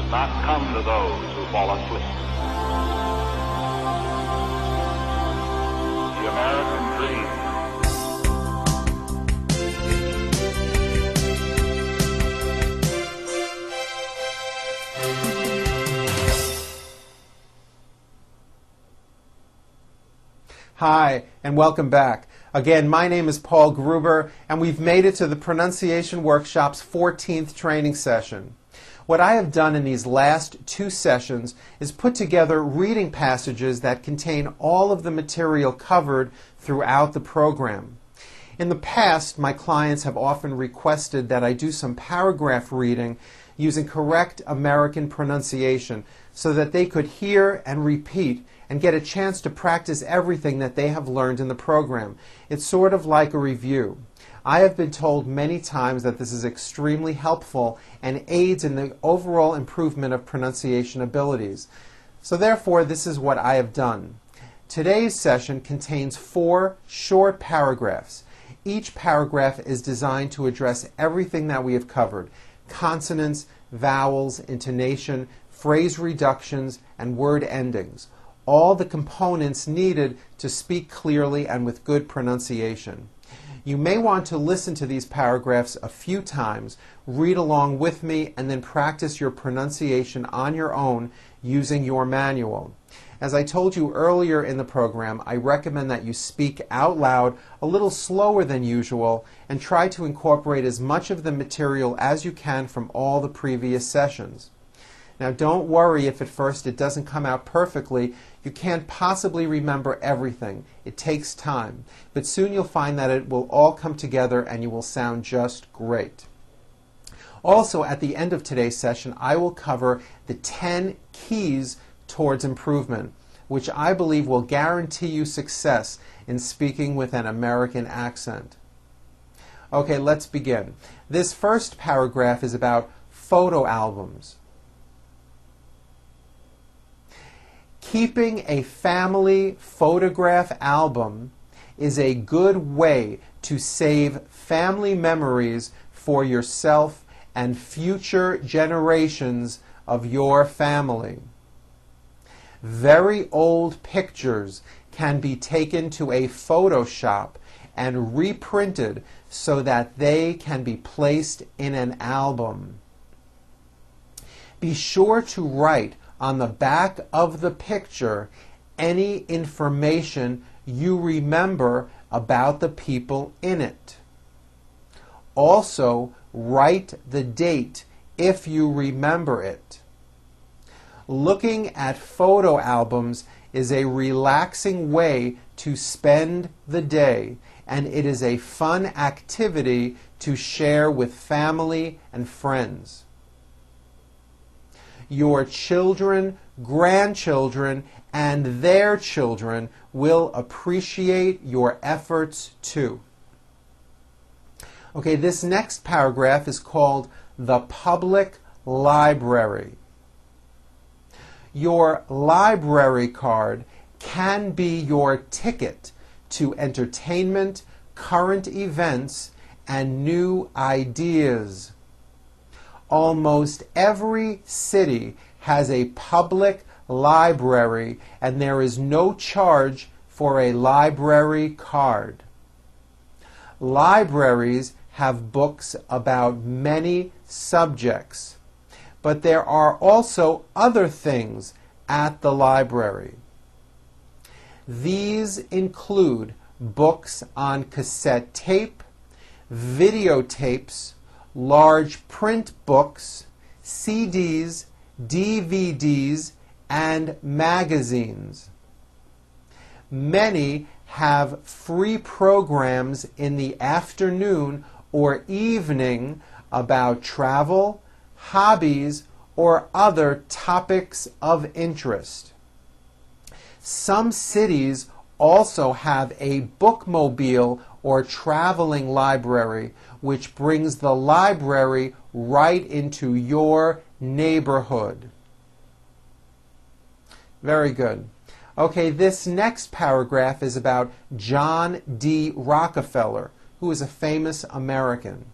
does not come to those who fall asleep. The American dream. Hi, and welcome back. Again, my name is Paul Gruber, and we've made it to the Pronunciation Workshop's 14th training session. What I have done in these last two sessions is put together reading passages that contain all of the material covered throughout the program. In the past, my clients have often requested that I do some paragraph reading using correct American pronunciation so that they could hear and repeat and get a chance to practice everything that they have learned in the program. It's sort of like a review. I have been told many times that this is extremely helpful and aids in the overall improvement of pronunciation abilities. So therefore, this is what I have done. Today's session contains 4 short paragraphs. Each paragraph is designed to address everything that we have covered: consonants, vowels, intonation, phrase reductions, and word endings. All the components needed to speak clearly and with good pronunciation. You may want to listen to these paragraphs a few times, read along with me, and then practice your pronunciation on your own using your manual. As I told you earlier in the program, I recommend that you speak out loud a little slower than usual and try to incorporate as much of the material as you can from all the previous sessions. Now, don't worry if at first it doesn't come out perfectly. You can't possibly remember everything. It takes time. But soon you'll find that it will all come together and you will sound just great. Also, at the end of today's session, I will cover the 10 keys towards improvement, which I believe will guarantee you success in speaking with an American accent. Okay, let's begin. This first paragraph is about photo albums. Keeping a family photograph album is a good way to save family memories for yourself and future generations of your family. Very old pictures can be taken to a photo shop and reprinted so that they can be placed in an album. Be sure to write on the back of the picture any information you remember about the people in it. Also, write the date if you remember it. Looking at photo albums is a relaxing way to spend the day, and it is a fun activity to share with family and friends. Your children, grandchildren, and their children will appreciate your efforts too. Okay, this next paragraph is called The Public Library. Your library card can be your ticket to entertainment, current events, and new ideas. Almost every city has a public library, and there is no charge for a library card. Libraries have books about many subjects, but there are also other things at the library. These include books on cassette tape, videotapes, large print books, CDs, DVDs, and magazines. Many have free programs in the afternoon or evening about travel, hobbies, or other topics of interest. Some cities also have a bookmobile or traveling library, which brings the library right into your neighborhood. Very good. Okay, this next paragraph is about John D. Rockefeller, who is a famous American.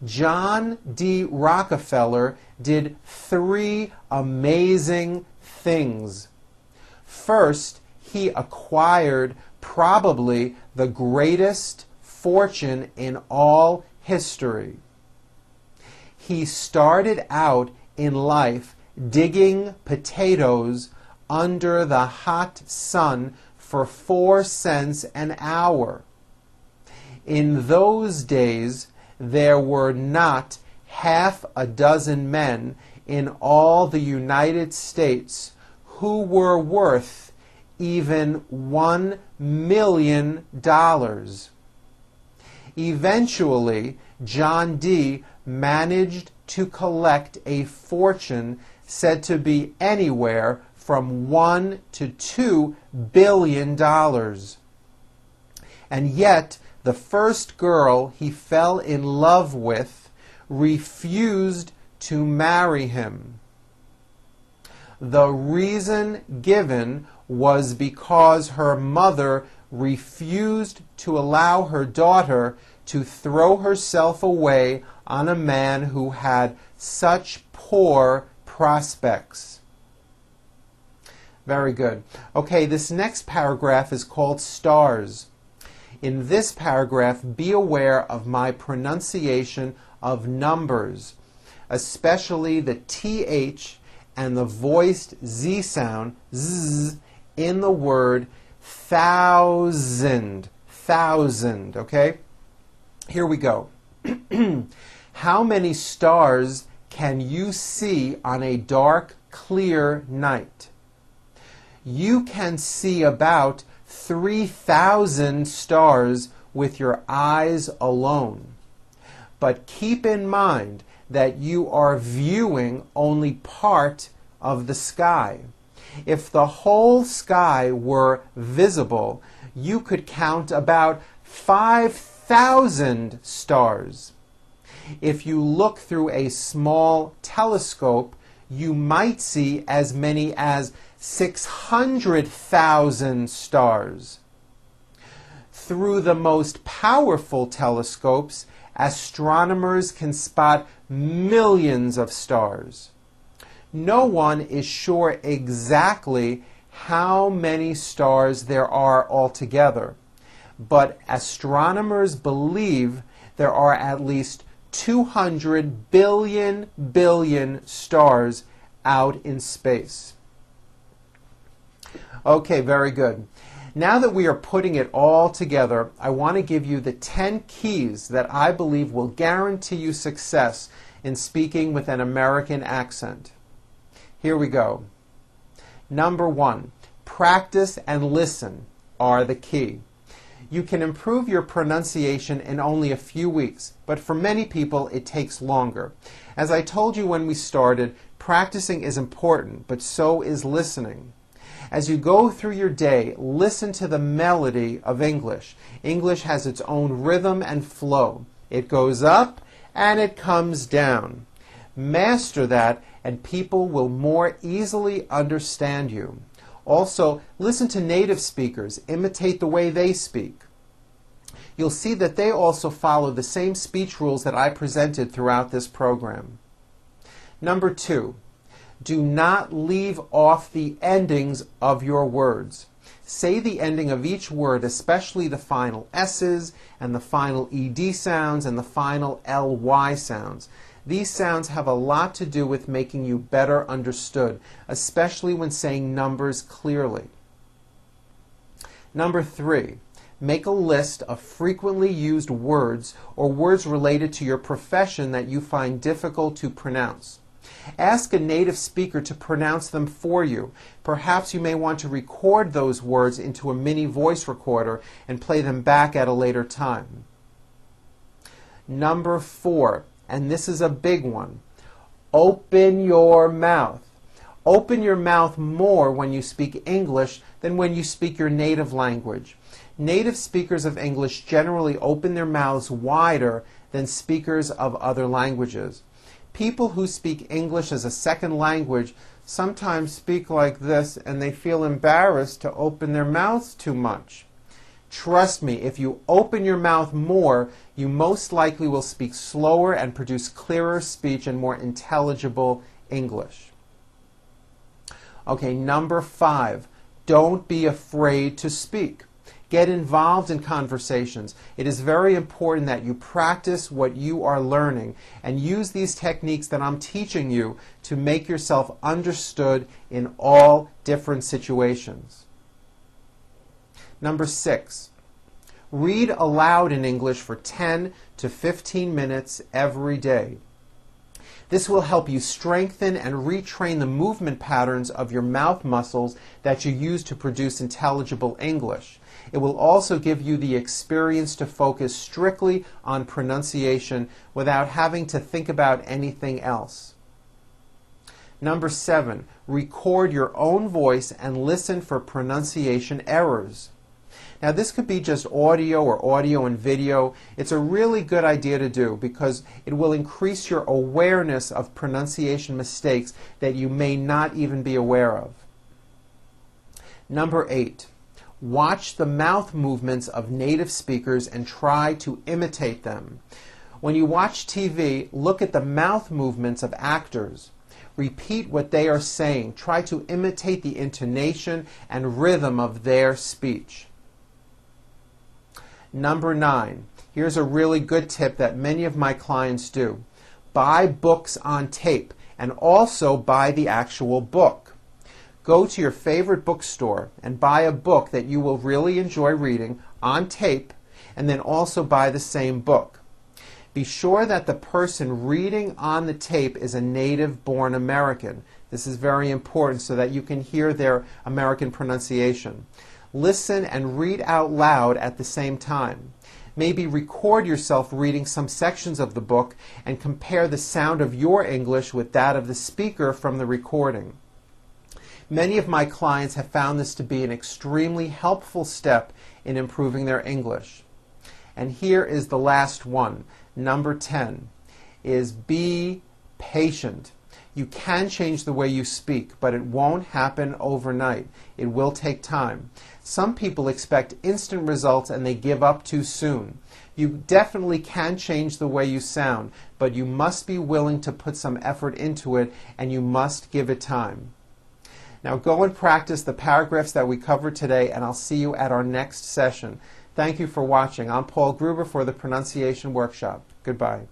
John D. Rockefeller did 3 amazing things. First, he acquired probably the greatest fortune in all history. He started out in life digging potatoes under the hot sun for 4 cents an hour. In those days, there were not half a dozen men in all the United States who were worth even $1 million. Eventually, John D. managed to collect a fortune said to be anywhere from $1 to $2 billion. And yet, the first girl he fell in love with refused to marry him. The reason given was because her mother refused to allow her daughter to throw herself away on a man who had such poor prospects. Very good. Okay, this next paragraph is called stars. In this paragraph, be aware of my pronunciation of numbers, especially the TH and the voiced Z sound, Z, in the word thousand. Thousand, okay? Here we go. How many stars can you see on a dark, clear night? You can see about 3,000 stars with your eyes alone. But keep in mind that you are viewing only part of the sky. If the whole sky were visible, you could count about 5,000 stars. If you look through a small telescope, you might see as many as 600,000 stars. Through the most powerful telescopes, astronomers can spot millions of stars. No one is sure exactly how many stars there are altogether, but astronomers believe there are at least 200 billion stars out in space. Okay, very good. Now that we are putting it all together, I want to give you the 10 keys that I believe will guarantee you success in speaking with an American accent. Here we go. Number 1, practice and listen are the key. You can improve your pronunciation in only a few weeks, but for many people it takes longer. As I told you when we started, practicing is important, but so is listening. As you go through your day, listen to the melody of English. English has its own rhythm and flow. It goes up and it comes down. Master that and people will more easily understand you. Also, listen to native speakers. Imitate the way they speak. You'll see that they also follow the same speech rules that I presented throughout this program. Number 2, do not leave off the endings of your words. Say the ending of each word, especially the final S's and the final ED sounds and the final LY sounds. These sounds have a lot to do with making you better understood, especially when saying numbers clearly. Number 3, make a list of frequently used words or words related to your profession that you find difficult to pronounce. Ask a native speaker to pronounce them for you. Perhaps you may want to record those words into a mini voice recorder and play them back at a later time. Number 4, and this is a big one, open your mouth. Open your mouth more when you speak English than when you speak your native language. Native speakers of English generally open their mouths wider than speakers of other languages. People who speak English as a second language sometimes speak like this and they feel embarrassed to open their mouths too much. Trust me, if you open your mouth more, you most likely will speak slower and produce clearer speech and more intelligible English. Okay, number 5, don't be afraid to speak. Get involved in conversations. It is very important that you practice what you are learning and use these techniques that I'm teaching you to make yourself understood in all different situations. Number 6, read aloud in English for 10 to 15 minutes every day. This will help you strengthen and retrain the movement patterns of your mouth muscles that you use to produce intelligible English. It will also give you the experience to focus strictly on pronunciation without having to think about anything else. Number 7, record your own voice and listen for pronunciation errors. Now this could be just audio or audio and video. It's a really good idea to do because it will increase your awareness of pronunciation mistakes that you may not even be aware of. Number 8, watch the mouth movements of native speakers and try to imitate them. When you watch TV, look at the mouth movements of actors. Repeat what they are saying. Try to imitate the intonation and rhythm of their speech. Number 9, here's a really good tip that many of my clients do. Buy books on tape and also buy the actual book. Go to your favorite bookstore and buy a book that you will really enjoy reading on tape and then also buy the same book. Be sure that the person reading on the tape is a native-born American. This is very important so that you can hear their American pronunciation. Listen and read out loud at the same time. Maybe record yourself reading some sections of the book and compare the sound of your English with that of the speaker from the recording. Many of my clients have found this to be an extremely helpful step in improving their English. And here is the last one. Number 10 is be patient. You can change the way you speak, but it won't happen overnight. It will take time. Some people expect instant results and they give up too soon. You definitely can change the way you sound, but you must be willing to put some effort into it and you must give it time. Now go and practice the paragraphs that we covered today and I'll see you at our next session. Thank you for watching. I'm Paul Gruber for the Pronunciation Workshop. Goodbye.